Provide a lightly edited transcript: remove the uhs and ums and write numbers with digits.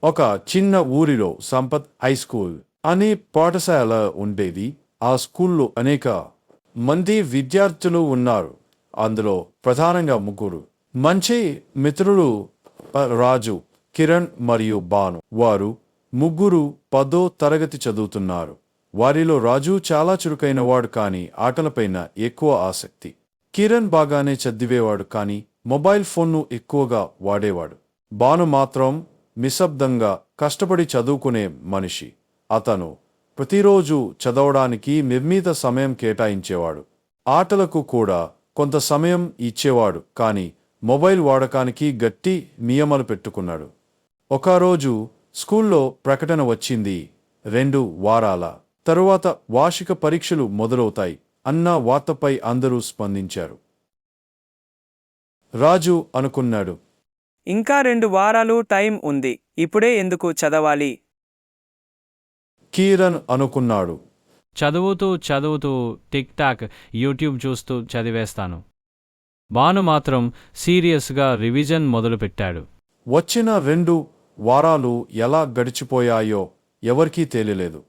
ఒక చిన్న ఊరిలో సంపత్ హై స్కూల్ అనే పాఠశాల ఉండేది. ఆ స్కూల్లో అనేక మంది విద్యార్థులు ఉన్నారు. అందులో ప్రధానంగా ముగ్గురు మంచి మిత్రులు, రాజు, కిరణ్ మరియు భాను. వారు ముగ్గురు 10వ తరగతి చదువుతున్నారు. వారిలో రాజు చాలా చురుకైనవాడు, కానీ ఆటలపైన ఎక్కువ ఆసక్తి. కిరణ్ బాగానే చదివేవాడు, కానీ మొబైల్ ఫోన్ను ఎక్కువగా వాడేవాడు. భాను మాత్రం నిశ్శబ్దంగా కష్టపడి చదువుకునే మనిషి. అతను ప్రతిరోజు చదవడానికి నిర్ణీత సమయం కేటాయించేవాడు. ఆటలకు కూడా కొంత సమయం ఇచ్చేవాడు, కానీ మొబైల్ వాడకానికి గట్టి నియమాలు పెట్టుకున్నాడు. ఒకరోజు స్కూల్లో ప్రకటన వచ్చింది. 2 వారాల తరువాత వార్షిక పరీక్షలు మొదలవుతాయి అన్న వార్తపై అందరూ స్పందించారు. రాజు అనుకున్నాడు, ఇంకా 2 వారాలు టైం ఉంది, ఇప్పుడే ఎందుకు చదవాలి? కిరణ్ అనుకున్నాడు, చదువుతూ టిక్ టాక్ యూట్యూబ్ చూస్తూ చదివేస్తాను. భాను మాత్రం సీరియస్గా రివిజన్ మొదలుపెట్టాడు. వచ్చిన 2 వారాలు ఎలా గడిచిపోయాయో ఎవరికీ తెలియలేదు.